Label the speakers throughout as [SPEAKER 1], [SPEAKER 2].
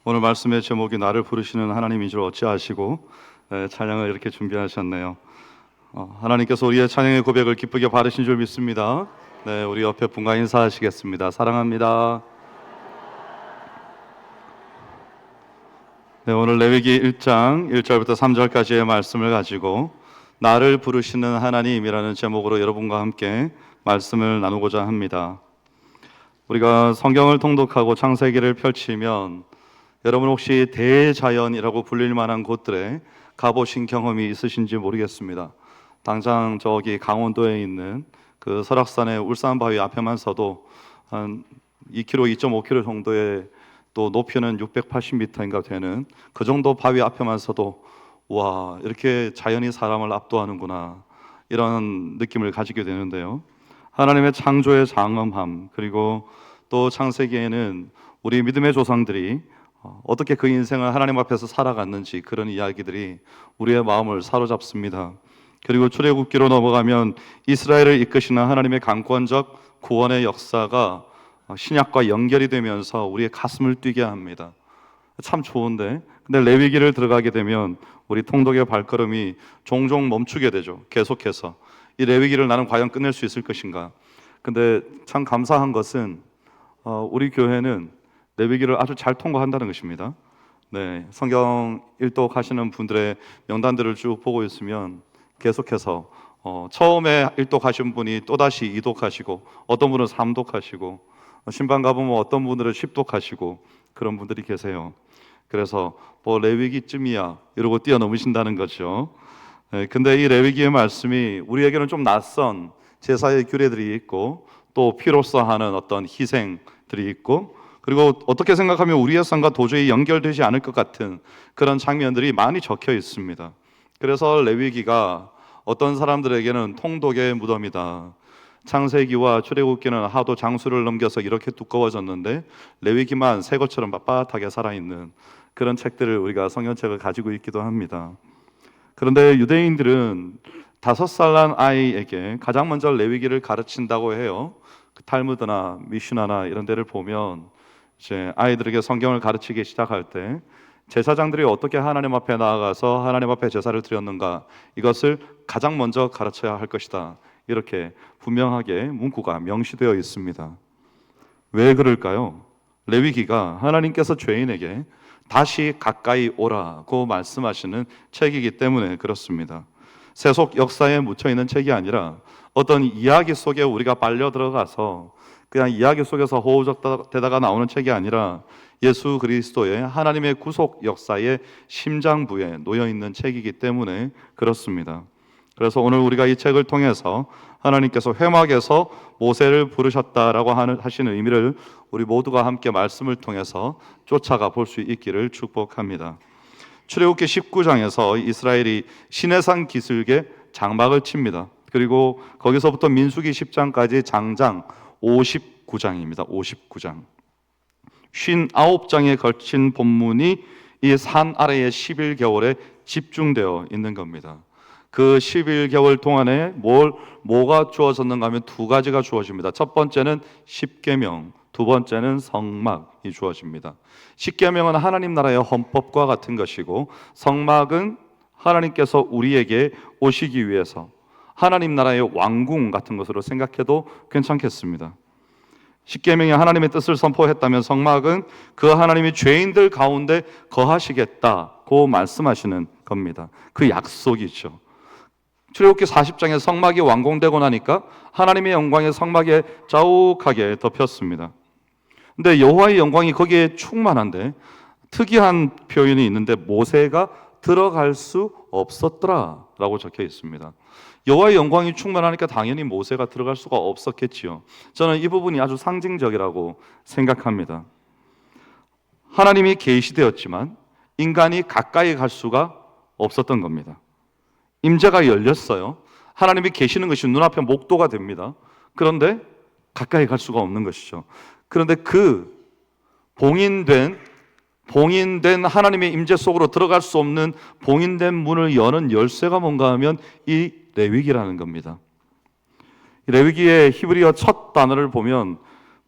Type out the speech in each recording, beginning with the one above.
[SPEAKER 1] 오늘 말씀의 제목이 나를 부르시는 하나님인 줄 어찌아시고 찬양을 이렇게 준비하셨네요. 하나님께서 우리의 찬양의 고백을 기쁘게 받으신 줄 믿습니다. 네, 우리 옆에 분과 인사하시겠습니다. 사랑합니다. 네, 오늘 레위기 1장 1절부터 3절까지의 말씀을 가지고 나를 부르시는 하나님이라는 제목으로 여러분과 함께 말씀을 나누고자 합니다. 우리가 성경을 통독하고 창세기를 펼치면 여러분 혹시 대자연이라고 불릴 만한 곳들에 가보신 경험이 있으신지 모르겠습니다. 당장 저기 강원도에 있는 그 설악산의 울산바위 앞에만 서도 한 2km, 2.5km 정도의 또 높이는 680m인가 되는 그 정도 바위 앞에만 서도 와, 이렇게 자연이 사람을 압도하는구나, 이런 느낌을 가지게 되는데요. 하나님의 창조의 장엄함, 그리고 또 창세기에는 우리 믿음의 조상들이 어떻게 그 인생을 하나님 앞에서 살아갔는지, 그런 이야기들이 우리의 마음을 사로잡습니다. 그리고 출애굽기로 넘어가면 이스라엘을 이끄시는 하나님의 강권적 구원의 역사가 신약과 연결이 되면서 우리의 가슴을 뛰게 합니다. 참 좋은데, 근데 레위기를 들어가게 되면 우리 통독의 발걸음이 종종 멈추게 되죠. 계속해서 이 레위기를 나는 과연 끝낼 수 있을 것인가. 근데 참 감사한 것은 우리 교회는 레위기를 아주 잘 통과한다는 것입니다. 네, 성경 일독 하시는 분들의 명단들을 쭉 보고 있으면 계속해서 처음에 일독하신 분이 또다시 이독하시고, 어떤 분은 3독하시고, 신방 가보면 어떤 분들은 10독하시고, 그런 분들이 계세요. 그래서 뭐 레위기쯤이야 이러고 뛰어넘으신다는 거죠. 네, 근데 이 레위기의 말씀이 우리에게는 좀 낯선 제사의 규례들이 있고, 또 피로써 하는 어떤 희생들이 있고, 그리고 어떻게 생각하면 우리의 삶과 도저히 연결되지 않을 것 같은 그런 장면들이 많이 적혀 있습니다. 그래서 레위기가 어떤 사람들에게는 통독의 무덤이다. 창세기와 출애굽기는 하도 장수를 넘겨서 이렇게 두꺼워졌는데 레위기만 새 것처럼 빳빳하게 살아있는 그런 책들을, 우리가 성경책을 가지고 있기도 합니다. 그런데 유대인들은 5살 난 아이에게 가장 먼저 레위기를 가르친다고 해요. 탈무드나 미슈나나 이런 데를 보면 이제 아이들에게 성경을 가르치기 시작할 때 제사장들이 어떻게 하나님 앞에 나아가서 하나님 앞에 제사를 드렸는가, 이것을 가장 먼저 가르쳐야 할 것이다, 이렇게 분명하게 문구가 명시되어 있습니다. 왜 그럴까요? 레위기가 하나님께서 죄인에게 다시 가까이 오라고 말씀하시는 책이기 때문에 그렇습니다. 세속 역사에 묻혀있는 책이 아니라 어떤 이야기 속에 우리가 빨려 들어가서 그냥 이야기 속에서 호우적대다가 나오는 책이 아니라 예수 그리스도의 하나님의 구속 역사의 심장부에 놓여있는 책이기 때문에 그렇습니다. 그래서 오늘 우리가 이 책을 통해서 하나님께서 회막에서 모세를 부르셨다라고 하시는 의미를 우리 모두가 함께 말씀을 통해서 쫓아가 볼 수 있기를 축복합니다. 출애굽기 19장에서 이스라엘이 시내산 기슭에 장막을 칩니다. 그리고 거기서부터 민수기 10장까지 장장 59장입니다. 59장. 59장에 걸친 본문이 이 산 아래의 11개월에 집중되어 있는 겁니다. 그 11개월 동안에 뭐가 주어졌는가 하면 두 가지가 주어집니다. 첫 번째는 십계명, 두 번째는 성막이 주어집니다. 십계명은 하나님 나라의 헌법과 같은 것이고, 성막은 하나님께서 우리에게 오시기 위해서 하나님 나라의 왕궁 같은 것으로 생각해도 괜찮겠습니다. 십계명이 하나님의 뜻을 선포했다면 성막은 그 하나님이 죄인들 가운데 거하시겠다고 말씀하시는 겁니다. 그 약속이죠. 출애굽기 40장에 성막이 완공되고 나니까 하나님의 영광이 성막에 자욱하게 덮였습니다. 근데 여호와의 영광이 거기에 충만한데 특이한 표현이 있는데 모세가 들어갈 수 없었더라 라고 적혀 있습니다. 여호와의 영광이 충만하니까 당연히 모세가 들어갈 수가 없었겠지요. 저는 이 부분이 아주 상징적이라고 생각합니다. 하나님이 계시되었지만 인간이 가까이 갈 수가 없었던 겁니다. 임재가 열렸어요. 하나님이 계시는 것이 눈앞에 목도가 됩니다. 그런데 가까이 갈 수가 없는 것이죠. 그런데 그 봉인된 하나님의 임재 속으로 들어갈 수 없는 봉인된 문을 여는 열쇠가 뭔가 하면 이 레위기라는 겁니다. 레위기의 히브리어 첫 단어를 보면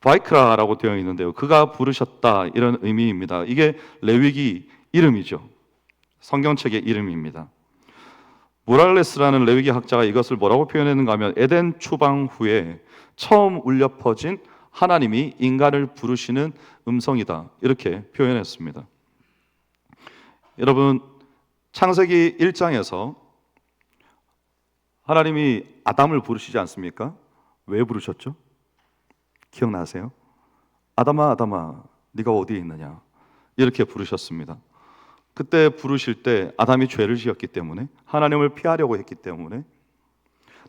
[SPEAKER 1] 바이크라라고 되어 있는데요. 그가 부르셨다 이런 의미입니다. 이게 레위기 이름이죠. 성경책의 이름입니다. 모랄레스라는 레위기 학자가 이것을 뭐라고 표현했는가 하면 에덴 추방 후에 처음 울려 퍼진 하나님이 인간을 부르시는 음성이다 이렇게 표현했습니다. 여러분, 창세기 1장에서 하나님이 아담을 부르시지 않습니까? 왜 부르셨죠? 기억나세요? 아담아 아담아 네가 어디에 있느냐 이렇게 부르셨습니다. 그때 부르실 때 아담이 죄를 지었기 때문에 하나님을 피하려고 했기 때문에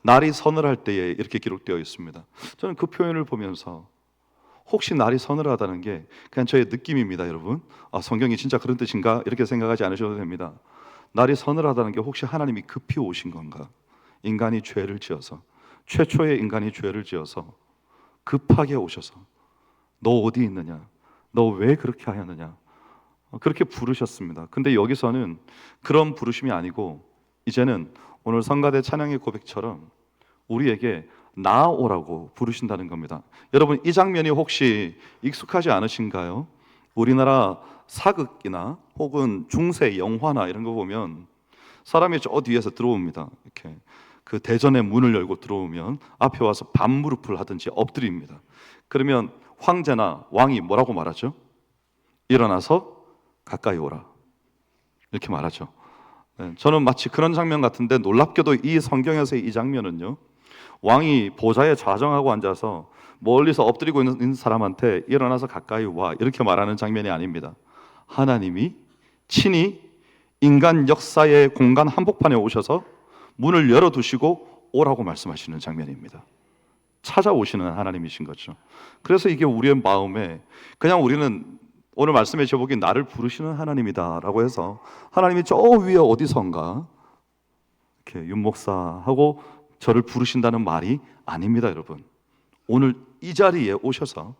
[SPEAKER 1] 날이 서늘할 때에 이렇게 기록되어 있습니다. 저는 그 표현을 보면서 혹시 날이 서늘하다는 게 그냥 저의 느낌입니다, 여러분. 성경이 진짜 그런 뜻인가? 이렇게 생각하지 않으셔도 됩니다. 날이 서늘하다는 게 혹시 하나님이 급히 오신 건가? 인간이 죄를 지어서, 최초의 인간이 죄를 지어서 급하게 오셔서 너 어디 있느냐? 너 왜 그렇게 하였느냐? 그렇게 부르셨습니다. 근데 여기서는 그런 부르심이 아니고 이제는 오늘 성가대 찬양의 고백처럼 우리에게 나아오라고 부르신다는 겁니다. 여러분, 이 장면이 혹시 익숙하지 않으신가요? 우리나라 사극이나 혹은 중세 영화나 이런 거 보면 사람이 저 뒤에서 들어옵니다. 이렇게 그 대전의 문을 열고 들어오면 앞에 와서 반무릎을 하든지 엎드립니다. 그러면 황제나 왕이 뭐라고 말하죠? 일어나서 가까이 오라 이렇게 말하죠. 저는 마치 그런 장면 같은데 놀랍게도 이 성경에서의 이 장면은요, 왕이 보좌에 좌정하고 앉아서 멀리서 엎드리고 있는 사람한테 일어나서 가까이 와 이렇게 말하는 장면이 아닙니다. 하나님이 친히 인간 역사의 공간 한복판에 오셔서 문을 열어두시고 오라고 말씀하시는 장면입니다. 찾아오시는 하나님이신 거죠. 그래서 이게 우리의 마음에 그냥 우리는 오늘 말씀의 제목이 나를 부르시는 하나님이다 라고 해서 하나님이 저 위에 어디선가 이렇게 윤 목사하고 저를 부르신다는 말이 아닙니다, 여러분. 오늘 이 자리에 오셔서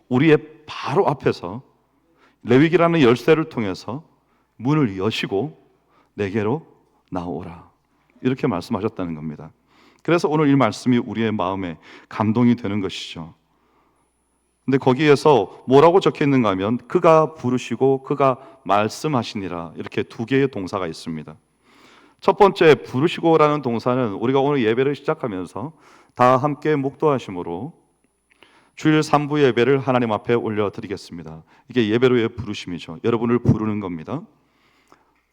[SPEAKER 1] 우리의 바로 앞에서 레위기라는 열쇠를 통해서 문을 여시고 내게로 나오라 이렇게 말씀하셨다는 겁니다. 그래서 오늘 이 말씀이 우리의 마음에 감동이 되는 것이죠. 근데 거기에서 뭐라고 적혀 있는가 하면 그가 부르시고 그가 말씀하시니라 이렇게 두 개의 동사가 있습니다. 첫 번째 부르시고라는 동사는 우리가 오늘 예배를 시작하면서 다 함께 묵도하심으로 주일 3부 예배를 하나님 앞에 올려드리겠습니다. 이게 예배로의 부르심이죠. 여러분을 부르는 겁니다.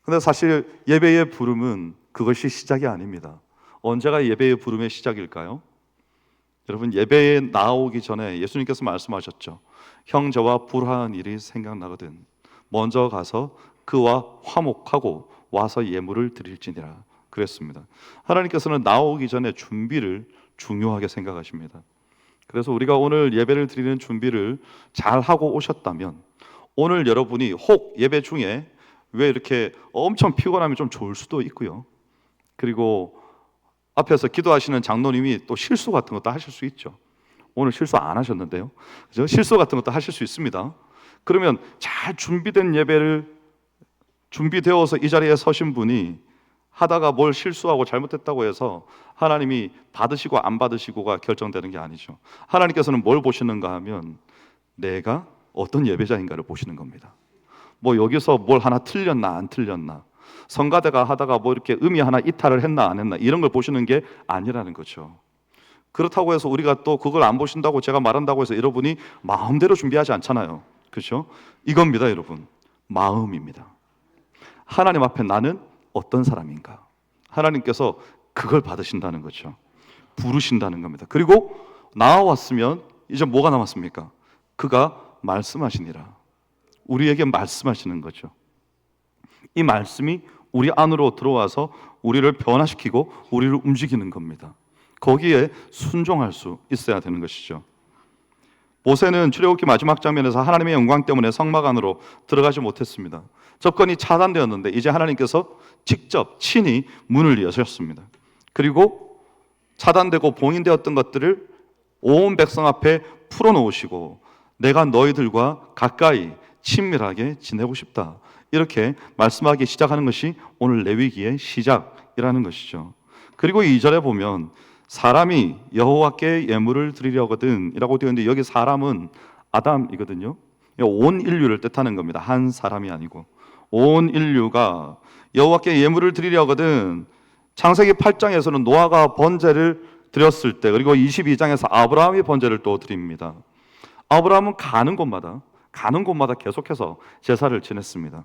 [SPEAKER 1] 근데 사실 예배의 부름은 그것이 시작이 아닙니다. 언제가 예배의 부름의 시작일까요? 여러분, 예배에 나오기 전에 예수님께서 말씀하셨죠. 형제와 불화한 일이 생각나거든 먼저 가서 그와 화목하고 와서 예물을 드릴지니라 그랬습니다. 하나님께서는 나오기 전에 준비를 중요하게 생각하십니다. 그래서 우리가 오늘 예배를 드리는 준비를 잘 하고 오셨다면 오늘 여러분이 혹 예배 중에 왜 이렇게 엄청 피곤하면 좀 좋을 수도 있고요. 그리고 앞에서 기도하시는 장로님이 또 실수 같은 것도 하실 수 있죠. 오늘 실수 안 하셨는데요. 그죠? 실수 같은 것도 하실 수 있습니다. 그러면 잘 준비된 예배를 준비되어서 이 자리에 서신 분이 하다가 뭘 실수하고 잘못했다고 해서 하나님이 받으시고 안 받으시고가 결정되는 게 아니죠. 하나님께서는 뭘 보시는가 하면 내가 어떤 예배자인가를 보시는 겁니다. 뭐 여기서 뭘 하나 틀렸나 안 틀렸나, 성가대가 하다가 뭐 이렇게 음이 하나 이탈을 했나 안 했나 이런 걸 보시는 게 아니라는 거죠. 그렇다고 해서 우리가 또 그걸 안 보신다고 제가 말한다고 해서 여러분이 마음대로 준비하지 않잖아요. 그렇죠? 이겁니다, 여러분. 마음입니다. 하나님 앞에 나는 어떤 사람인가? 하나님께서 그걸 받으신다는 거죠. 부르신다는 겁니다. 그리고 나와왔으면 이제 뭐가 남았습니까? 그가 말씀하시니라. 우리에게 말씀하시는 거죠. 이 말씀이 우리 안으로 들어와서 우리를 변화시키고 우리를 움직이는 겁니다. 거기에 순종할 수 있어야 되는 것이죠. 모세는 출애굽기 마지막 장면에서 하나님의 영광 때문에 성막 안으로 들어가지 못했습니다. 접근이 차단되었는데 이제 하나님께서 직접 친히 문을 여셨습니다. 그리고 차단되고 봉인되었던 것들을 온 백성 앞에 풀어놓으시고 내가 너희들과 가까이 친밀하게 지내고 싶다 이렇게 말씀하기 시작하는 것이 오늘 레위기의 시작이라는 것이죠. 그리고 2절에 보면 사람이 여호와께 예물을 드리려거든 이라고 되어 있는데, 여기 사람은 아담이거든요. 온 인류를 뜻하는 겁니다. 한 사람이 아니고 온 인류가 여호와께 예물을 드리려거든. 창세기 8장에서는 노아가 번제를 드렸을 때, 그리고 22장에서 아브라함이 번제를 또 드립니다. 아브라함은 가는 곳마다 계속해서 제사를 지냈습니다.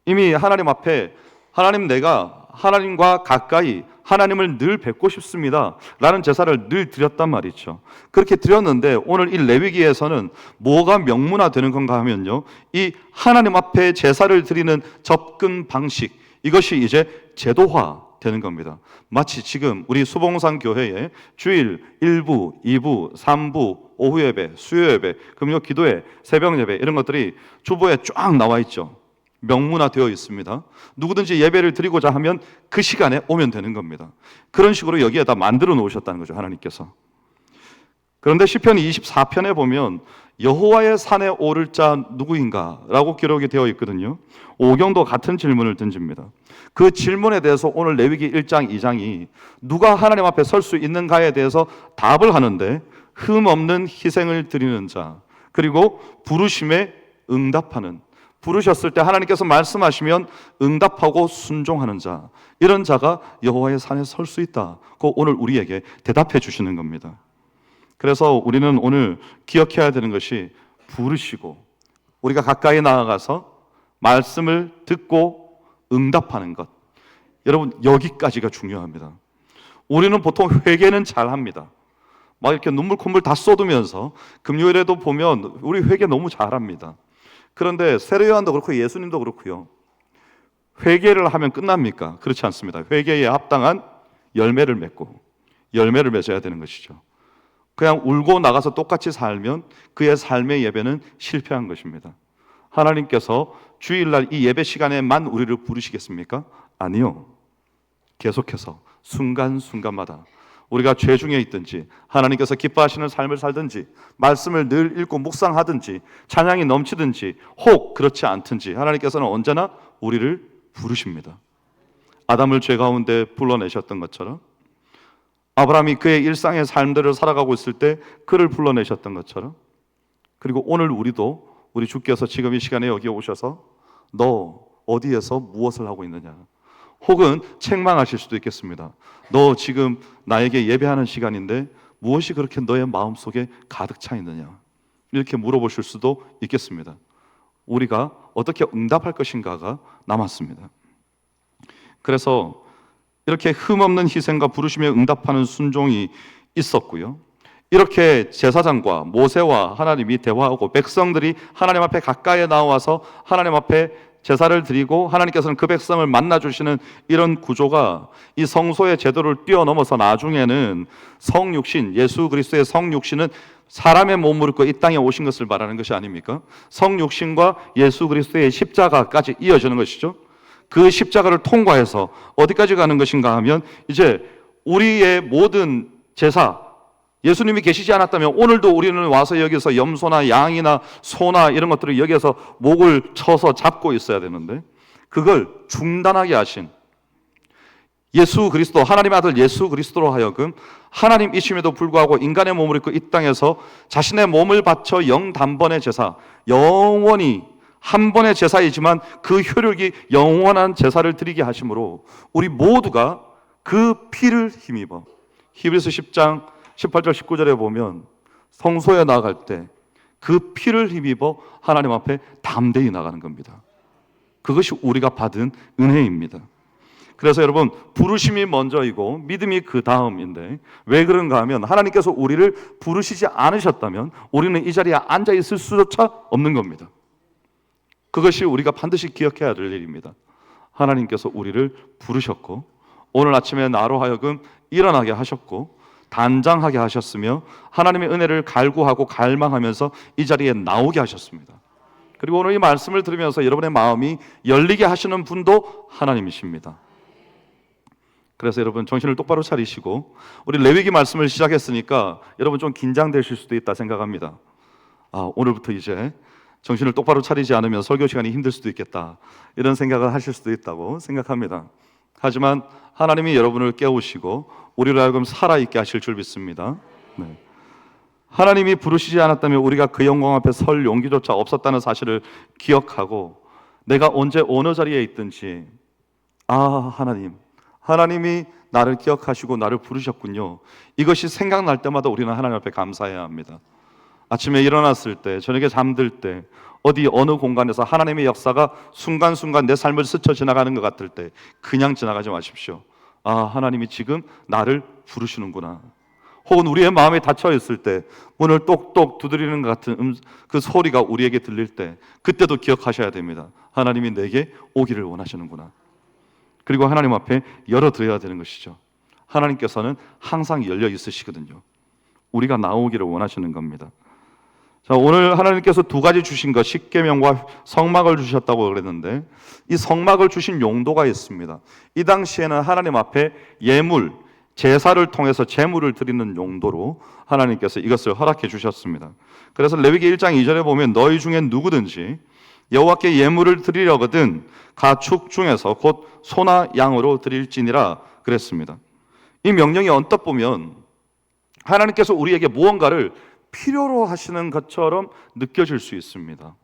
[SPEAKER 1] 이미 하나님 앞에, 하나님, 내가 하나님과 가까이 하나님을 늘 뵙고 싶습니다 라는 제사를 늘 드렸단 말이죠. 그렇게 드렸는데 오늘 이 레위기에서는 뭐가 명문화되는 건가 하면요, 이 하나님 앞에 제사를 드리는 접근 방식, 이것이 이제 제도화 되는 겁니다. 마치 지금 우리 수봉산 교회에 주일 1부, 2부, 3부, 오후 예배, 수요 예배, 금요 기도회, 새벽 예배, 이런 것들이 주보에 쫙 나와 있죠. 명문화되어 있습니다. 누구든지 예배를 드리고자 하면 그 시간에 오면 되는 겁니다. 그런 식으로 여기에다 만들어 놓으셨다는 거죠, 하나님께서. 그런데 시편 24편에 보면 여호와의 산에 오를 자 누구인가? 라고 기록이 되어 있거든요. 오경도 같은 질문을 던집니다. 그 질문에 대해서 오늘 레위기 1장 2장이 누가 하나님 앞에 설 수 있는가에 대해서 답을 하는데, 흠없는 희생을 드리는 자, 그리고 부르심에 응답하는, 부르셨을 때 하나님께서 말씀하시면 응답하고 순종하는 자, 이런 자가 여호와의 산에 설 수 있다. 그 오늘 우리에게 대답해 주시는 겁니다. 그래서 우리는 오늘 기억해야 되는 것이, 부르시고 우리가 가까이 나아가서 말씀을 듣고 응답하는 것. 여러분, 여기까지가 중요합니다. 우리는 보통 회개는 잘합니다. 막 이렇게 눈물 콧물 다 쏟으면서 금요일에도 보면 우리 회개 너무 잘합니다. 그런데 세례요한도 그렇고 예수님도 그렇고요, 회개를 하면 끝납니까? 그렇지 않습니다. 회개에 합당한 열매를 맺고 열매를 맺어야 되는 것이죠. 그냥 울고 나가서 똑같이 살면 그의 삶의 예배는 실패한 것입니다. 하나님께서 주일날 이 예배 시간에만 우리를 부르시겠습니까? 아니요. 계속해서 순간순간마다 우리가 죄 중에 있든지, 하나님께서 기뻐하시는 삶을 살든지, 말씀을 늘 읽고 묵상하든지, 찬양이 넘치든지, 혹 그렇지 않든지 하나님께서는 언제나 우리를 부르십니다. 아담을 죄 가운데 불러내셨던 것처럼, 아브라함이 그의 일상의 삶들을 살아가고 있을 때 그를 불러내셨던 것처럼, 그리고 오늘 우리도, 우리 주께서 지금 이 시간에 여기 오셔서 너 어디에서 무엇을 하고 있느냐, 혹은 책망하실 수도 있겠습니다. 너 지금 나에게 예배하는 시간인데 무엇이 그렇게 너의 마음속에 가득 차 있느냐, 이렇게 물어보실 수도 있겠습니다. 우리가 어떻게 응답할 것인가가 남았습니다. 그래서 이렇게 흠없는 희생과 부르심에 응답하는 순종이 있었고요, 이렇게 제사장과 모세와 하나님이 대화하고 백성들이 하나님 앞에 가까이 나와서 하나님 앞에 제사를 드리고 하나님께서는 그 백성을 만나주시는 이런 구조가 이 성소의 제도를 뛰어넘어서 나중에는 성육신, 예수 그리스도의 성육신은 사람의 몸을 입고 이 땅에 오신 것을 말하는 것이 아닙니까? 성육신과 예수 그리스도의 십자가까지 이어지는 것이죠. 그 십자가를 통과해서 어디까지 가는 것인가 하면, 이제 우리의 모든 제사, 예수님이 계시지 않았다면 오늘도 우리는 와서 여기서 염소나 양이나 소나 이런 것들을 여기서 목을 쳐서 잡고 있어야 되는데, 그걸 중단하게 하신 예수 그리스도, 하나님의 아들 예수 그리스도로 하여금 하나님이심에도 불구하고 인간의 몸을 입고 이 땅에서 자신의 몸을 바쳐 영단번의 제사, 영원히 한 번의 제사이지만 그 효력이 영원한 제사를 드리게 하심으로 우리 모두가 그 피를 힘입어, 히브리서 10장 18절 19절에 보면 성소에 나아갈 때 그 피를 힘입어 하나님 앞에 담대히 나가는 겁니다. 그것이 우리가 받은 은혜입니다. 그래서 여러분, 부르심이 먼저이고 믿음이 그 다음인데, 왜 그런가 하면 하나님께서 우리를 부르시지 않으셨다면 우리는 이 자리에 앉아 있을 수조차 없는 겁니다. 그것이 우리가 반드시 기억해야 될 일입니다. 하나님께서 우리를 부르셨고 오늘 아침에 나로 하여금 일어나게 하셨고 단장하게 하셨으며 하나님의 은혜를 갈구하고 갈망하면서 이 자리에 나오게 하셨습니다. 그리고 오늘 이 말씀을 들으면서 여러분의 마음이 열리게 하시는 분도 하나님이십니다. 그래서 여러분, 정신을 똑바로 차리시고, 우리 레위기 말씀을 시작했으니까 여러분 좀 긴장되실 수도 있다 생각합니다. 오늘부터 이제 정신을 똑바로 차리지 않으면 설교 시간이 힘들 수도 있겠다, 이런 생각을 하실 수도 있다고 생각합니다. 하지만 하나님이 여러분을 깨우시고 우리를 하여금 살아있게 하실 줄 믿습니다. 네. 하나님이 부르시지 않았다면 우리가 그 영광 앞에 설 용기조차 없었다는 사실을 기억하고 내가 언제 어느 자리에 있든지 하나님이 나를 기억하시고 나를 부르셨군요. 이것이 생각날 때마다 우리는 하나님 앞에 감사해야 합니다. 아침에 일어났을 때, 저녁에 잠들 때, 어디 어느 공간에서 하나님의 역사가 순간순간 내 삶을 스쳐 지나가는 것 같을 때 그냥 지나가지 마십시오. 하나님이 지금 나를 부르시는구나. 혹은 우리의 마음이 닫혀 있을 때 문을 똑똑 두드리는 것 같은 그 소리가 우리에게 들릴 때 그때도 기억하셔야 됩니다. 하나님이 내게 오기를 원하시는구나. 그리고 하나님 앞에 열어드려야 되는 것이죠. 하나님께서는 항상 열려 있으시거든요. 우리가 나오기를 원하시는 겁니다. 자, 오늘 하나님께서 두 가지 주신 것, 십계명과 성막을 주셨다고 그랬는데 이 성막을 주신 용도가 있습니다. 이 당시에는 하나님 앞에 예물, 제사를 통해서 제물을 드리는 용도로 하나님께서 이것을 허락해 주셨습니다. 그래서 레위기 1장 2절에 보면 너희 중에 누구든지 여호와께 예물을 드리려거든 가축 중에서 곧 소나 양으로 드릴지니라 그랬습니다. 이 명령이 언뜻 보면 하나님께서 우리에게 무언가를 필요로 하시는 것처럼 느껴질 수 있습니다.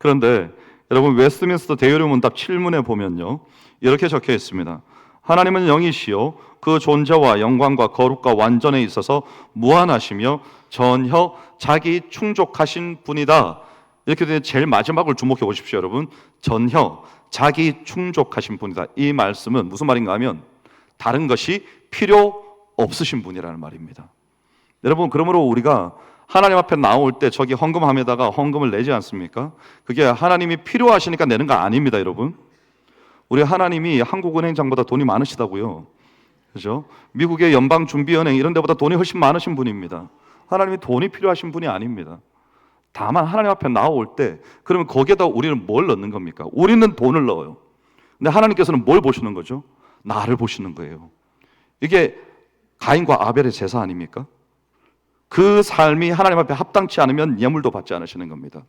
[SPEAKER 1] 그런데 여러분 웨스트민스터 대요리 문답 7문에 보면요 이렇게 적혀 있습니다. 하나님은 영이시요 그 존재와 영광과 거룩과 완전에 있어서 무한하시며 전혀 자기 충족하신 분이다. 이렇게 되면 제일 마지막을 주목해 보십시오. 여러분, 전혀 자기 충족하신 분이다. 이 말씀은 무슨 말인가 하면 다른 것이 필요 없으신 분이라는 말입니다. 여러분, 그러므로 우리가 하나님 앞에 나올 때 저기 헌금함에다가 헌금을 내지 않습니까? 그게 하나님이 필요하시니까 내는 거 아닙니다. 여러분, 우리 하나님이 한국은행장보다 돈이 많으시다고요. 그죠? 미국의 연방준비은행 이런 데보다 돈이 훨씬 많으신 분입니다. 하나님이 돈이 필요하신 분이 아닙니다. 다만 하나님 앞에 나올 때 그러면 거기에다 우리는 뭘 넣는 겁니까? 우리는 돈을 넣어요. 근데 하나님께서는 뭘 보시는 거죠? 나를 보시는 거예요. 이게 가인과 아벨의 제사 아닙니까? 그 삶이 하나님 앞에 합당치 않으면 예물도 받지 않으시는 겁니다.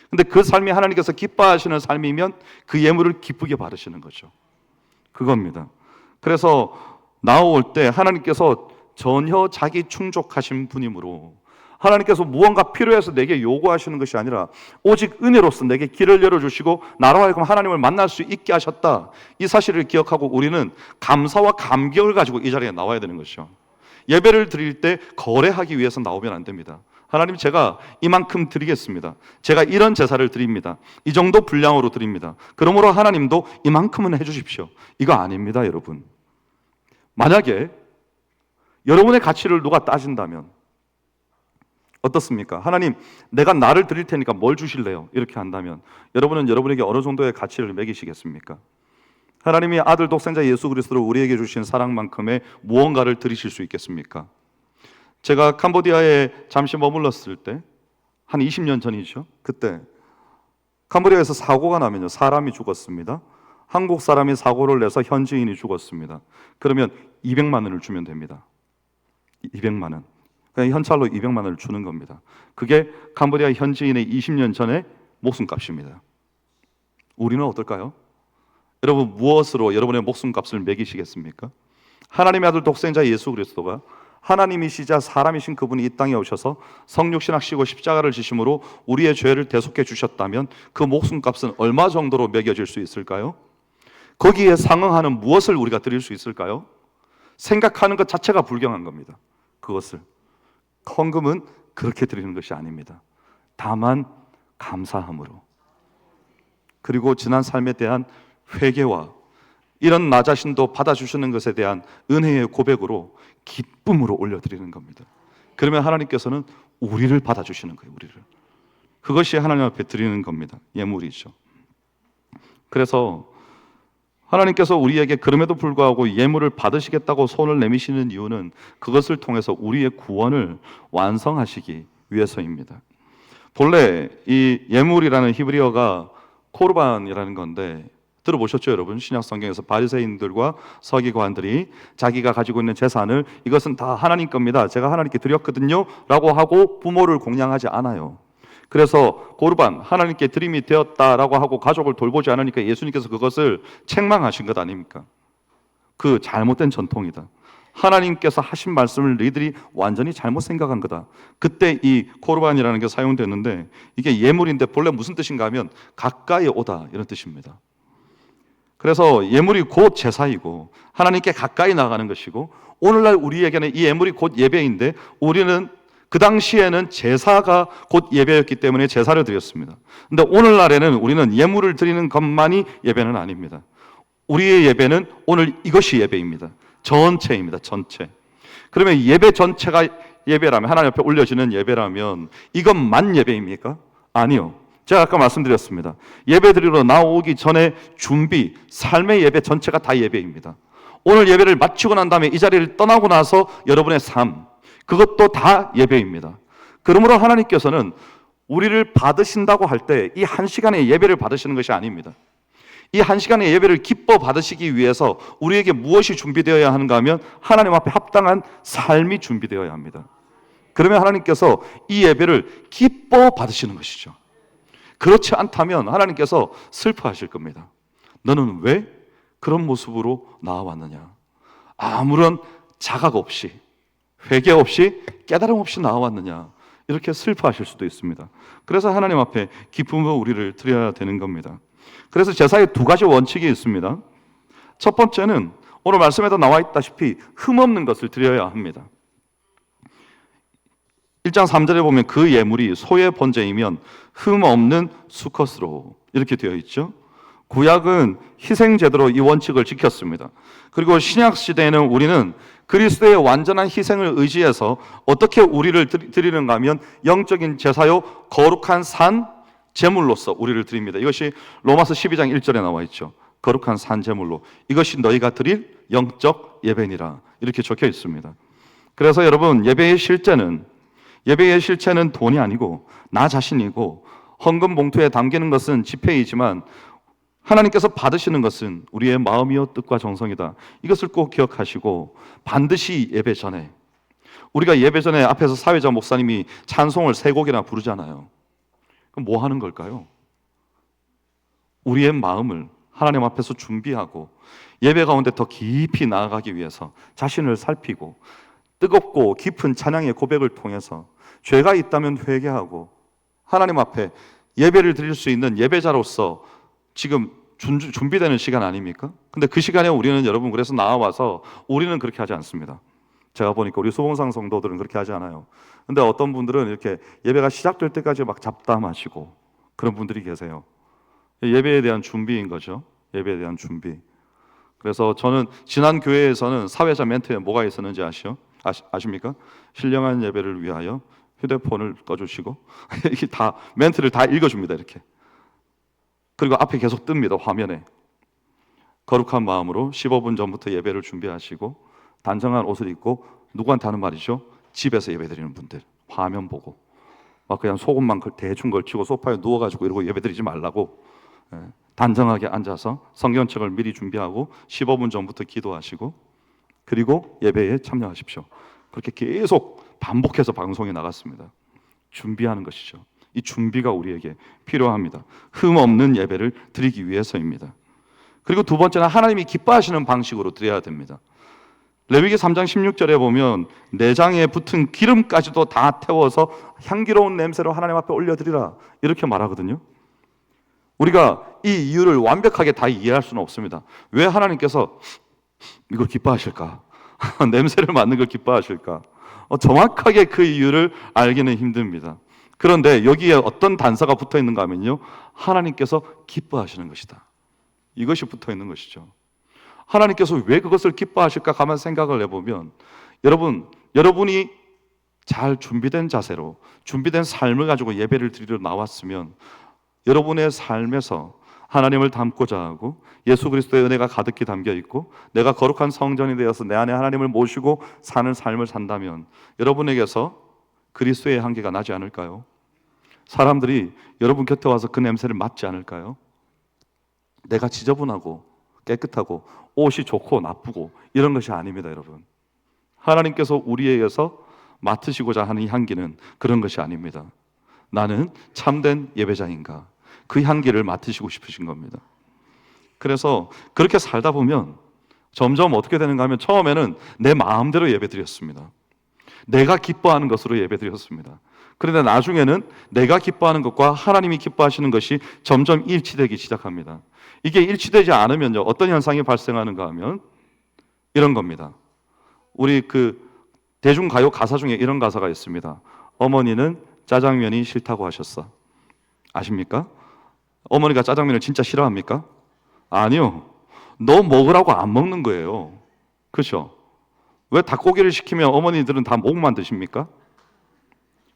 [SPEAKER 1] 근데 그 삶이 하나님께서 기뻐하시는 삶이면 그 예물을 기쁘게 받으시는 거죠. 그겁니다. 그래서 나올 때 하나님께서 전혀 자기 충족하신 분이므로 하나님께서 무언가 필요해서 내게 요구하시는 것이 아니라 오직 은혜로서 내게 길을 열어주시고 나로 하여금 하나님을 만날 수 있게 하셨다. 이 사실을 기억하고 우리는 감사와 감격을 가지고 이 자리에 나와야 되는 것이죠. 예배를 드릴 때 거래하기 위해서 나오면 안 됩니다. 하나님, 제가 이만큼 드리겠습니다. 제가 이런 제사를 드립니다. 이 정도 분량으로 드립니다. 그러므로 하나님도 이만큼은 해주십시오. 이거 아닙니다, 여러분. 만약에 여러분의 가치를 누가 따진다면 어떻습니까? 하나님, 내가 나를 드릴 테니까 뭘 주실래요? 이렇게 한다면 여러분은 여러분에게 어느 정도의 가치를 매기시겠습니까? 하나님이 아들 독생자 예수 그리스도를 우리에게 주신 사랑만큼의 무언가를 드리실 수 있겠습니까? 제가 캄보디아에 잠시 머물렀을 때 한 20년 전이죠. 그때 캄보디아에서 사고가 나면요 사람이 죽었습니다. 한국 사람이 사고를 내서 현지인이 죽었습니다. 그러면 200만 원을 주면 됩니다. 200만 원. 그냥 현찰로 200만 원을 주는 겁니다. 그게 캄보디아 현지인의 20년 전의 목숨값입니다. 우리는 어떨까요? 여러분, 무엇으로 여러분의 목숨값을 매기시겠습니까? 하나님의 아들 독생자 예수 그리스도가 하나님이시자 사람이신 그분이 이 땅에 오셔서 성육신하시고 십자가를 지심으로 우리의 죄를 대속해 주셨다면 그 목숨값은 얼마 정도로 매겨질 수 있을까요? 거기에 상응하는 무엇을 우리가 드릴 수 있을까요? 생각하는 것 자체가 불경한 겁니다. 그것을 헌금은 그렇게 드리는 것이 아닙니다. 다만 감사함으로, 그리고 지난 삶에 대한 회개와 이런 나 자신도 받아주시는 것에 대한 은혜의 고백으로 기쁨으로 올려드리는 겁니다. 그러면 하나님께서는 우리를 받아주시는 거예요. 우리를. 그것이 하나님 앞에 드리는 겁니다. 예물이죠. 그래서 하나님께서 우리에게 그럼에도 불구하고 예물을 받으시겠다고 손을 내미시는 이유는 그것을 통해서 우리의 구원을 완성하시기 위해서입니다. 본래 이 예물이라는 히브리어가 코르반이라는 건데 들어보셨죠, 여러분? 신약 성경에서 바리새인들과 서기관들이 자기가 가지고 있는 재산을 이것은 다 하나님 겁니다, 제가 하나님께 드렸거든요 라고 하고 부모를 공양하지 않아요. 그래서 고르반, 하나님께 드림이 되었다라고 하고 가족을 돌보지 않으니까 예수님께서 그것을 책망하신 것 아닙니까? 그 잘못된 전통이다. 하나님께서 하신 말씀을 너희들이 완전히 잘못 생각한 거다. 그때 이 코르반이라는 게 사용됐는데 이게 예물인데 본래 무슨 뜻인가 하면 가까이 오다 이런 뜻입니다. 그래서 예물이 곧 제사이고 하나님께 가까이 나가는 것이고 오늘날 우리에게는 이 예물이 곧 예배인데 우리는 그 당시에는 제사가 곧 예배였기 때문에 제사를 드렸습니다. 근데 오늘날에는 우리는 예물을 드리는 것만이 예배는 아닙니다. 우리의 예배는 오늘 이것이 예배입니다. 전체입니다. 전체. 그러면 예배 전체가 예배라면 하나님 앞에 올려지는 예배라면 이것만 예배입니까? 아니요. 제가 아까 말씀드렸습니다. 예배 드리러 나오기 전에 준비, 삶의 예배 전체가 다 예배입니다. 오늘 예배를 마치고 난 다음에 이 자리를 떠나고 나서 여러분의 삶, 그것도 다 예배입니다. 그러므로 하나님께서는 우리를 받으신다고 할 때 이 한 시간의 예배를 받으시는 것이 아닙니다. 이 한 시간의 예배를 기뻐 받으시기 위해서 우리에게 무엇이 준비되어야 하는가 하면 하나님 앞에 합당한 삶이 준비되어야 합니다. 그러면 하나님께서 이 예배를 기뻐 받으시는 것이죠. 그렇지 않다면 하나님께서 슬퍼하실 겁니다. 너는 왜 그런 모습으로 나와왔느냐? 아무런 자각 없이, 회개 없이, 깨달음 없이 나와왔느냐? 이렇게 슬퍼하실 수도 있습니다. 그래서 하나님 앞에 기쁨으로 우리를 드려야 되는 겁니다. 그래서 제사에 두 가지 원칙이 있습니다. 첫 번째는 오늘 말씀에도 나와 있다시피 흠없는 것을 드려야 합니다. 1장 3절에 보면 그 예물이 소의 번제이면 흠없는 수컷으로 이렇게 되어 있죠. 구약은 희생제도로 이 원칙을 지켰습니다. 그리고 신약 시대에는 우리는 그리스도의 완전한 희생을 의지해서 어떻게 우리를 드리는가 하면 영적인 제사요 거룩한 산 제물로서 우리를 드립니다. 이것이 로마서 12장 1절에 나와 있죠. 거룩한 산 제물로 이것이 너희가 드릴 영적 예배니라 이렇게 적혀 있습니다. 그래서 여러분 예배의 실제는 돈이 아니고 나 자신이고 헌금 봉투에 담기는 것은 지폐이지만 하나님께서 받으시는 것은 우리의 마음이요 뜻과 정성이다. 이것을 꼭 기억하시고 반드시 예배 전에 우리가 예배 전에 앞에서 사회자 목사님이 찬송을 3곡이나 부르잖아요. 그럼 뭐 하는 걸까요? 우리의 마음을 하나님 앞에서 준비하고 예배 가운데 더 깊이 나아가기 위해서 자신을 살피고 뜨겁고 깊은 찬양의 고백을 통해서 죄가 있다면 회개하고 하나님 앞에 예배를 드릴 수 있는 예배자로서 지금 준비되는 시간 아닙니까? 근데 그 시간에 우리는 여러분 그래서 나와서 우리는 그렇게 하지 않습니다. 제가 보니까 우리 소봉상 성도들은 그렇게 하지 않아요. 근데 어떤 분들은 이렇게 예배가 시작될 때까지 막 잡담하시고 그런 분들이 계세요. 예배에 대한 준비인 거죠. 예배에 대한 준비. 그래서 저는 지난 교회에서는 사회자 멘트에 뭐가 있었는지 아십니까? 신령한 예배를 위하여 휴대폰을 꺼주시고 이렇게 다 멘트를 다 읽어줍니다. 이렇게. 그리고 앞에 계속 뜹니다. 화면에. 거룩한 마음으로 15분 전부터 예배를 준비하시고 단정한 옷을 입고 누구한테 하는 말이죠? 집에서 예배드리는 분들 화면 보고 막 그냥 속옷만 대충 걸치고 소파에 누워가지고 이러고 예배드리지 말라고 단정하게 앉아서 성경책을 미리 준비하고 15분 전부터 기도하시고 그리고 예배에 참여하십시오. 그렇게 계속 반복해서 방송에 나갔습니다. 준비하는 것이죠. 이 준비가 우리에게 필요합니다. 흠 없는 예배를 드리기 위해서입니다. 그리고 두 번째는 하나님이 기뻐하시는 방식으로 드려야 됩니다. 레위기 3장 16절에 보면 내장에 붙은 기름까지도 다 태워서 향기로운 냄새로 하나님 앞에 올려드리라 이렇게 말하거든요. 우리가 이 이유를 완벽하게 다 이해할 수는 없습니다. 왜 하나님께서 이걸 기뻐하실까? 냄새를 맡는 걸 기뻐하실까? 정확하게 그 이유를 알기는 힘듭니다. 그런데 여기에 어떤 단서가 붙어 있는가 하면요, 하나님께서 기뻐하시는 것이다. 이것이 붙어 있는 것이죠. 하나님께서 왜 그것을 기뻐하실까 가만 생각을 해보면 여러분이 잘 준비된 자세로 준비된 삶을 가지고 예배를 드리러 나왔으면 여러분의 삶에서 하나님을 닮고자 하고 예수 그리스도의 은혜가 가득히 담겨 있고 내가 거룩한 성전이 되어서 내 안에 하나님을 모시고 사는 삶을 산다면 여러분에게서 그리스도의 향기가 나지 않을까요? 사람들이 여러분 곁에 와서 그 냄새를 맡지 않을까요? 내가 지저분하고 깨끗하고 옷이 좋고 나쁘고 이런 것이 아닙니다, 여러분. 하나님께서 우리에게서 맡으시고자 하는 향기는 그런 것이 아닙니다. 나는 참된 예배자인가? 그 향기를 맡으시고 싶으신 겁니다. 그래서 그렇게 살다 보면 점점 어떻게 되는가 하면 처음에는 내 마음대로 예배드렸습니다. 내가 기뻐하는 것으로 예배드렸습니다. 그런데 나중에는 내가 기뻐하는 것과 하나님이 기뻐하시는 것이 점점 일치되기 시작합니다. 이게 일치되지 않으면요, 어떤 현상이 발생하는가 하면 이런 겁니다. 우리 대중가요 가사 중에 이런 가사가 있습니다. 어머니는 짜장면이 싫다고 하셨어. 아십니까? 어머니가 짜장면을 진짜 싫어합니까? 아니요. 너 먹으라고 안 먹는 거예요. 그렇죠? 왜 닭고기를 시키면 어머니들은 다 목만 드십니까?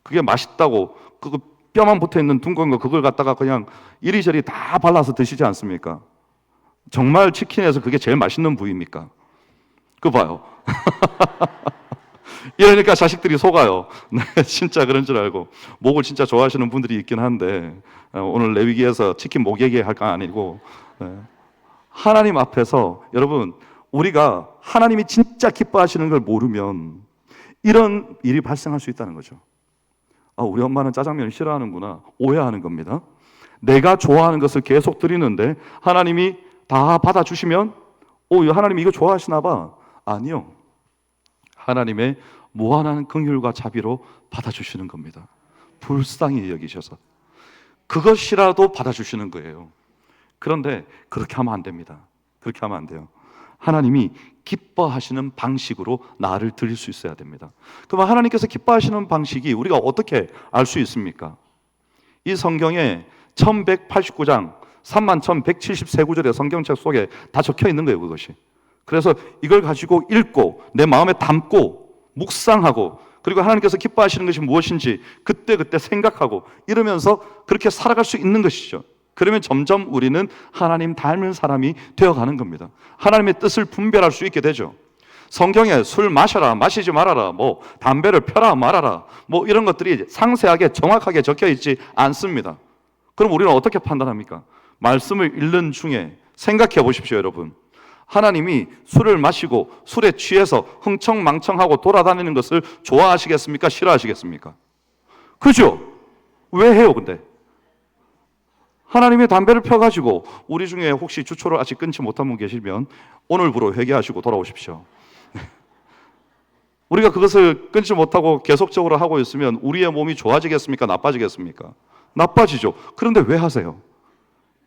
[SPEAKER 1] 그게 맛있다고 그 뼈만 붙어있는 둥근 거 그걸 갖다가 그냥 이리저리 다 발라서 드시지 않습니까? 정말 치킨에서 그게 제일 맛있는 부위입니까? 그거 봐요. 이러니까 자식들이 속아요. 네, 진짜 그런 줄 알고. 목을 진짜 좋아하시는 분들이 있긴 한데 오늘 레위기에서 치킨 목 얘기할 건 아니고, 하나님 앞에서 여러분, 우리가 하나님이 진짜 기뻐하시는 걸 모르면 이런 일이 발생할 수 있다는 거죠. 우리 엄마는 짜장면을 싫어하는구나, 오해하는 겁니다. 내가 좋아하는 것을 계속 드리는데 하나님이 다 받아주시면 하나님이 이거 좋아하시나 봐. 아니요. 하나님의 무한한 긍휼과 자비로 받아주시는 겁니다. 불쌍히 여기셔서 그것이라도 받아주시는 거예요. 그런데 그렇게 하면 안 됩니다. 그렇게 하면 안 돼요. 하나님이 기뻐하시는 방식으로 나를 드릴 수 있어야 됩니다. 그럼 하나님께서 기뻐하시는 방식이 우리가 어떻게 알 수 있습니까? 이 성경에 1189장 31,173구절의 성경책 속에 다 적혀 있는 거예요, 그것이. 그래서 이걸 가지고 읽고 내 마음에 담고 묵상하고, 그리고 하나님께서 기뻐하시는 것이 무엇인지 그때그때 생각하고 이러면서 그렇게 살아갈 수 있는 것이죠. 그러면 점점 우리는 하나님 닮은 사람이 되어가는 겁니다. 하나님의 뜻을 분별할 수 있게 되죠. 성경에 술 마셔라, 마시지 말아라, 담배를 펴라, 말아라, 이런 것들이 상세하게 정확하게 적혀 있지 않습니다. 그럼 우리는 어떻게 판단합니까? 말씀을 읽는 중에 생각해 보십시오, 여러분. 하나님이 술을 마시고 술에 취해서 흥청망청하고 돌아다니는 것을 좋아하시겠습니까? 싫어하시겠습니까? 그죠? 왜 해요, 근데? 하나님이 담배를 펴가지고, 우리 중에 혹시 주초를 아직 끊지 못한 분 계시면 오늘부로 회개하시고 돌아오십시오. 우리가 그것을 끊지 못하고 계속적으로 하고 있으면 우리의 몸이 좋아지겠습니까? 나빠지겠습니까? 나빠지죠. 그런데 왜 하세요?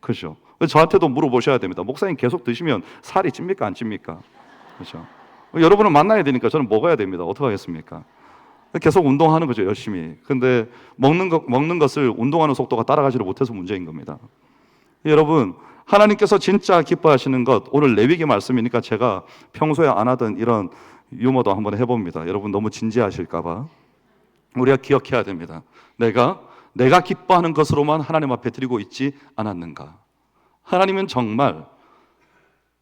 [SPEAKER 1] 그렇죠? 저한테도 물어보셔야 됩니다. 목사님 계속 드시면 살이 찝니까? 안 찝니까? 그렇죠? 여러분을 만나야 되니까 저는 먹어야 됩니다. 어떻게 하겠습니까? 계속 운동하는 거죠, 열심히. 근데 먹는 것을 운동하는 속도가 따라가지를 못해서 문제인 겁니다. 여러분, 하나님께서 진짜 기뻐하시는 것, 오늘 레위기 말씀이니까 제가 평소에 안 하던 이런 유머도 한번 해봅니다. 여러분 너무 진지하실까 봐. 우리가 기억해야 됩니다. 내가 기뻐하는 것으로만 하나님 앞에 드리고 있지 않았는가? 하나님은 정말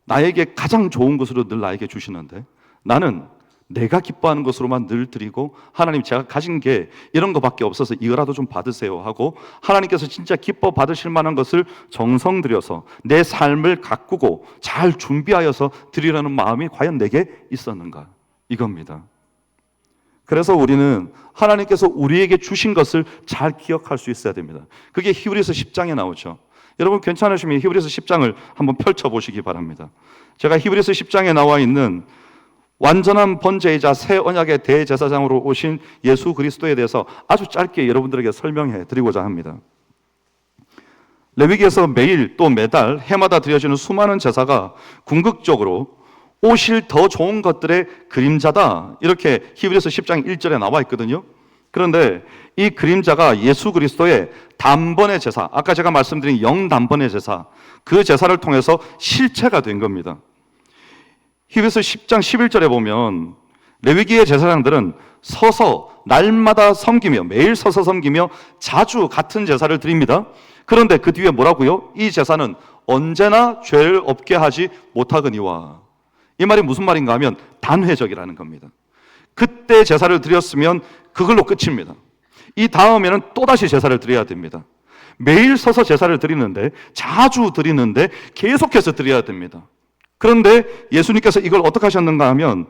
[SPEAKER 1] 나에게 가장 좋은 것으로 늘 나에게 주시는데, 나는 내가 기뻐하는 것으로만 늘 드리고, 하나님 제가 가진 게 이런 것밖에 없어서 이거라도 좀 받으세요 하고, 하나님께서 진짜 기뻐 받으실 만한 것을 정성 들여서 내 삶을 가꾸고 잘 준비하여서 드리려는 마음이 과연 내게 있었는가? 이겁니다. 그래서 우리는 하나님께서 우리에게 주신 것을 잘 기억할 수 있어야 됩니다. 그게 히브리서 10장에 나오죠. 여러분 괜찮으시면 히브리서 10장을 한번 펼쳐보시기 바랍니다. 제가 히브리서 10장에 나와 있는 완전한 번제이자 새 언약의 대제사장으로 오신 예수 그리스도에 대해서 아주 짧게 여러분들에게 설명해 드리고자 합니다. 레위기에서 매일 또 매달 해마다 드려지는 수많은 제사가 궁극적으로 오실 더 좋은 것들의 그림자다, 이렇게 히브리서 10장 1절에 나와 있거든요. 그런데 이 그림자가 예수 그리스도의 단번의 제사, 아까 제가 말씀드린 영단번의 제사, 그 제사를 통해서 실체가 된 겁니다. 히브리서 10장 11절에 보면 레위기의 제사장들은 서서 날마다 섬기며, 매일 서서 섬기며 자주 같은 제사를 드립니다. 그런데 그 뒤에 뭐라고요? 이 제사는 언제나 죄를 없게 하지 못하거니와. 이 말이 무슨 말인가 하면 단회적이라는 겁니다. 그때 제사를 드렸으면 그걸로 끝입니다. 이 다음에는 또다시 제사를 드려야 됩니다. 매일 서서 제사를 드리는데, 자주 드리는데 계속해서 드려야 됩니다. 그런데 예수님께서 이걸 어떻게 하셨는가 하면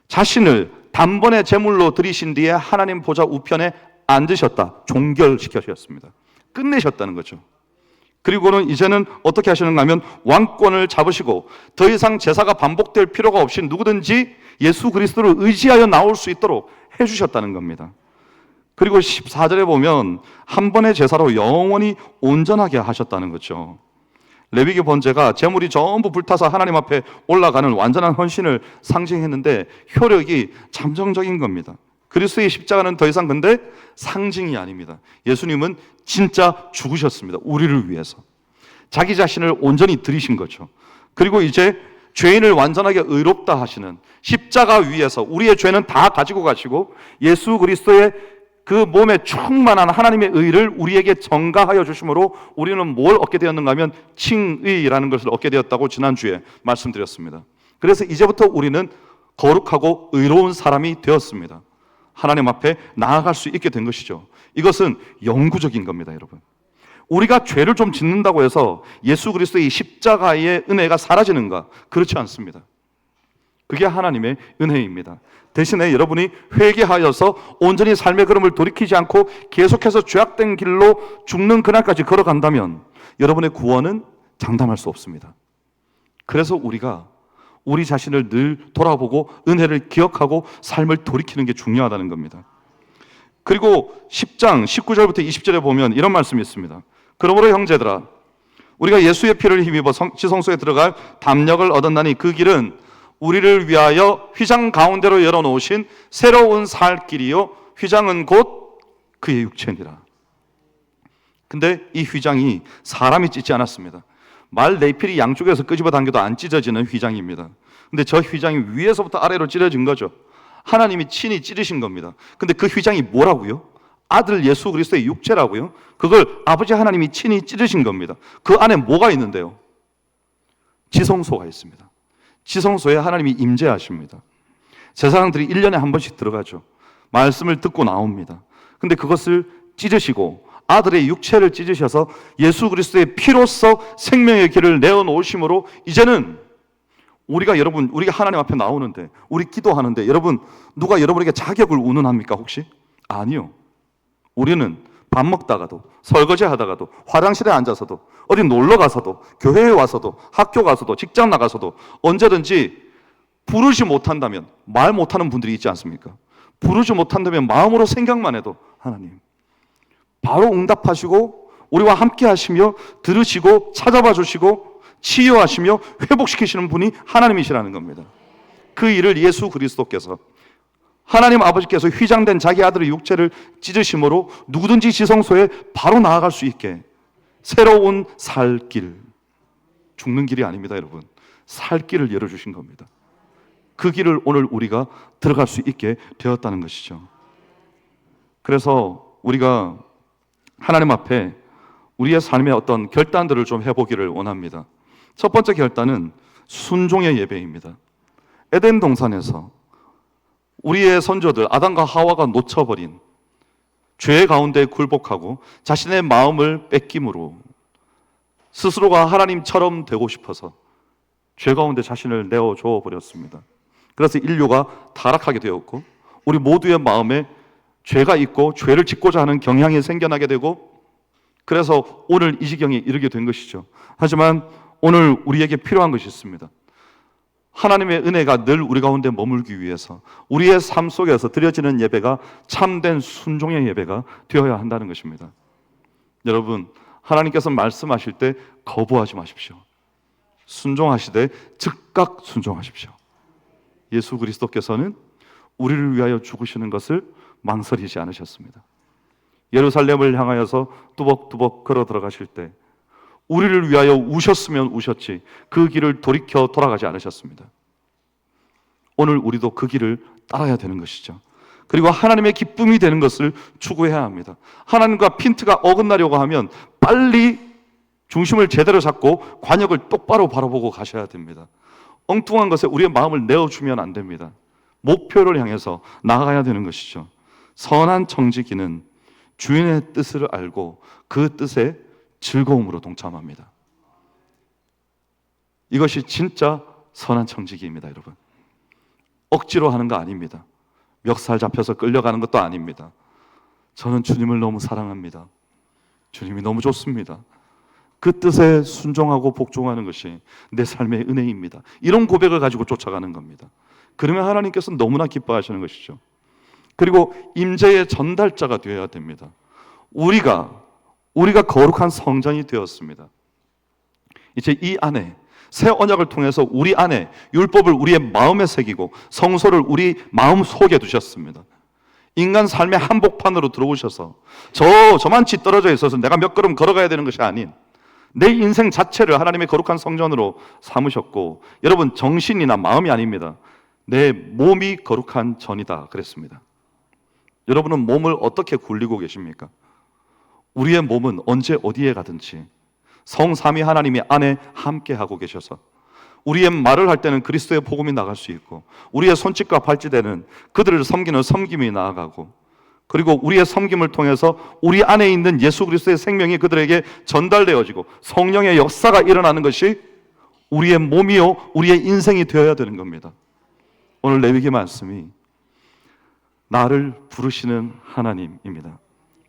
[SPEAKER 1] 자신을 단번에 제물로 드리신 뒤에 하나님 보좌 우편에 앉으셨다, 종결시켜주셨습니다. 끝내셨다는 거죠. 그리고는 이제는 어떻게 하시는가 하면 왕권을 잡으시고 더 이상 제사가 반복될 필요가 없이 누구든지 예수 그리스도를 의지하여 나올 수 있도록 해주셨다는 겁니다. 그리고 14절에 보면 한 번의 제사로 영원히 온전하게 하셨다는 거죠. 레위기 번제가 제물이 전부 불타서 하나님 앞에 올라가는 완전한 헌신을 상징했는데 효력이 잠정적인 겁니다. 그리스도의 십자가는 더 이상 근데 상징이 아닙니다. 예수님은 진짜 죽으셨습니다. 우리를 위해서. 자기 자신을 온전히 드리신 거죠. 그리고 이제 죄인을 완전하게 의롭다 하시는 십자가 위에서 우리의 죄는 다 가지고 가시고 예수 그리스도의 그 몸에 충만한 하나님의 의를 우리에게 전가하여 주심으로 우리는 뭘 얻게 되었는가 하면 칭의라는 것을 얻게 되었다고 지난주에 말씀드렸습니다. 그래서 이제부터 우리는 거룩하고 의로운 사람이 되었습니다. 하나님 앞에 나아갈 수 있게 된 것이죠. 이것은 영구적인 겁니다, 여러분. 우리가 죄를 좀 짓는다고 해서 예수 그리스도의 십자가의 은혜가 사라지는가? 그렇지 않습니다. 그게 하나님의 은혜입니다. 대신에 여러분이 회개하여서 온전히 삶의 걸음을 돌이키지 않고 계속해서 죄악된 길로 죽는 그날까지 걸어간다면 여러분의 구원은 장담할 수 없습니다. 그래서 우리가 우리 자신을 늘 돌아보고 은혜를 기억하고 삶을 돌이키는 게 중요하다는 겁니다. 그리고 10장 19절부터 20절에 보면 이런 말씀이 있습니다. 그러므로 형제들아 우리가 예수의 피를 힘입어 지성소에 들어갈 담력을 얻었나니 그 길은 우리를 위하여 휘장 가운데로 열어놓으신 새로운 살 길이요 휘장은 곧 그의 육체니라. 근데 이 휘장이 사람이 찢지 않았습니다. 말 네필이 양쪽에서 끄집어 당겨도 안 찢어지는 휘장입니다. 근데 저 휘장이 위에서부터 아래로 찢어진 거죠. 하나님이 친히 찢으신 겁니다. 근데 그 휘장이 뭐라고요? 아들 예수 그리스도의 육체라고요. 그걸 아버지 하나님이 친히 찢으신 겁니다. 그 안에 뭐가 있는데요? 지성소가 있습니다. 지성소에 하나님이 임재하십니다. 제사장들이 1년에 한 번씩 들어가죠. 말씀을 듣고 나옵니다. 근데 그것을 찢으시고 아들의 육체를 찢으셔서 예수 그리스도의 피로써 생명의 길을 내어놓으심으로 이제는 우리가 하나님 앞에 나오는데 우리 기도하는데 여러분 누가 여러분에게 자격을 운운합니까 혹시? 아니요. 우리는 밥 먹다가도 설거지 하다가도 화장실에 앉아서도 어디 놀러 가서도 교회에 와서도 학교 가서도 직장 나가서도 언제든지 부르지 못한다면 말 못하는 분들이 있지 않습니까? 부르지 못한다면 마음으로 생각만 해도 하나님 바로 응답하시고 우리와 함께 하시며 들으시고 찾아봐 주시고 치유하시며 회복시키시는 분이 하나님이시라는 겁니다. 그 일을 예수 그리스도께서 하나님 아버지께서 휘장된 자기 아들의 육체를 찢으심으로 누구든지 지성소에 바로 나아갈 수 있게 새로운 살 길, 죽는 길이 아닙니다 여러분. 살 길을 열어주신 겁니다. 그 길을 오늘 우리가 들어갈 수 있게 되었다는 것이죠. 그래서 우리가 하나님 앞에 우리의 삶의 어떤 결단들을 좀 해보기를 원합니다. 첫 번째 결단은 순종의 예배입니다. 에덴 동산에서 우리의 선조들 아담과 하와가 놓쳐버린 죄 가운데 굴복하고 자신의 마음을 뺏김으로 스스로가 하나님처럼 되고 싶어서 죄 가운데 자신을 내어줘 버렸습니다. 그래서 인류가 타락하게 되었고 우리 모두의 마음에 죄가 있고 죄를 짓고자 하는 경향이 생겨나게 되고 그래서 오늘 이 지경에 이르게 된 것이죠. 하지만 오늘 우리에게 필요한 것이 있습니다. 하나님의 은혜가 늘 우리 가운데 머물기 위해서 우리의 삶 속에서 드려지는 예배가 참된 순종의 예배가 되어야 한다는 것입니다. 여러분, 하나님께서 말씀하실 때 거부하지 마십시오. 순종하시되 즉각 순종하십시오. 예수 그리스도께서는 우리를 위하여 죽으시는 것을 망설이지 않으셨습니다. 예루살렘을 향하여서 뚜벅뚜벅 걸어 들어가실 때 우리를 위하여 우셨으면 우셨지 그 길을 돌이켜 돌아가지 않으셨습니다. 오늘 우리도 그 길을 따라야 되는 것이죠. 그리고 하나님의 기쁨이 되는 것을 추구해야 합니다. 하나님과 핀트가 어긋나려고 하면 빨리 중심을 제대로 잡고 관역을 똑바로 바라보고 가셔야 됩니다. 엉뚱한 것에 우리의 마음을 내어주면 안 됩니다. 목표를 향해서 나아가야 되는 것이죠. 선한 청지기는 주인의 뜻을 알고 그 뜻에 즐거움으로 동참합니다. 이것이 진짜 선한 청지기입니다, 여러분. 억지로 하는 거 아닙니다. 멱살 잡혀서 끌려가는 것도 아닙니다. 저는 주님을 너무 사랑합니다. 주님이 너무 좋습니다. 그 뜻에 순종하고 복종하는 것이 내 삶의 은혜입니다. 이런 고백을 가지고 쫓아가는 겁니다. 그러면 하나님께서 너무나 기뻐하시는 것이죠. 그리고 임재의 전달자가 되어야 됩니다. 우리가 거룩한 성전이 되었습니다. 이제 이 안에 새 언약을 통해서 우리 안에 율법을 우리의 마음에 새기고 성소를 우리 마음 속에 두셨습니다. 인간 삶의 한복판으로 들어오셔서 저만치 떨어져 있어서 내가 몇 걸음 걸어가야 되는 것이 아닌 내 인생 자체를 하나님의 거룩한 성전으로 삼으셨고, 여러분 정신이나 마음이 아닙니다. 내 몸이 거룩한 전이다 그랬습니다. 여러분은 몸을 어떻게 굴리고 계십니까? 우리의 몸은 언제 어디에 가든지 성삼위 하나님이 안에 함께하고 계셔서 우리의 말을 할 때는 그리스도의 복음이 나갈 수 있고, 우리의 손짓과 발짓에는 그들을 섬기는 섬김이 나아가고, 그리고 우리의 섬김을 통해서 우리 안에 있는 예수 그리스도의 생명이 그들에게 전달되어지고 성령의 역사가 일어나는 것이 우리의 몸이요 우리의 인생이 되어야 되는 겁니다. 오늘 레위기 말씀이 나를 부르시는 하나님입니다.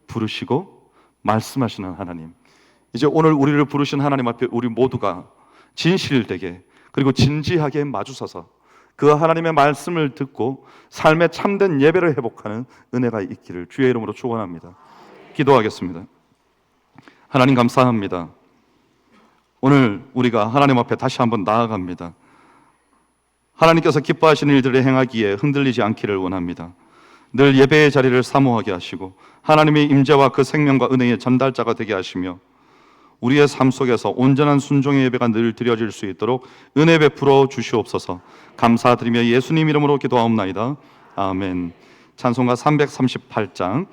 [SPEAKER 1] 부르시고 말씀하시는 하나님. 이제 오늘 우리를 부르신 하나님 앞에 우리 모두가 진실되게 그리고 진지하게 마주서서 그 하나님의 말씀을 듣고 삶의 참된 예배를 회복하는 은혜가 있기를 주의 이름으로 축원합니다. 기도하겠습니다. 하나님 감사합니다. 오늘 우리가 하나님 앞에 다시 한번 나아갑니다. 하나님께서 기뻐하시는 일들을 행하기에 흔들리지 않기를 원합니다. 늘 예배의 자리를 사모하게 하시고 하나님의 임재와 그 생명과 은혜의 전달자가 되게 하시며 우리의 삶 속에서 온전한 순종의 예배가 늘 드려질 수 있도록 은혜 베풀어 주시옵소서. 감사드리며 예수님 이름으로 기도하옵나이다. 아멘. 찬송가 338장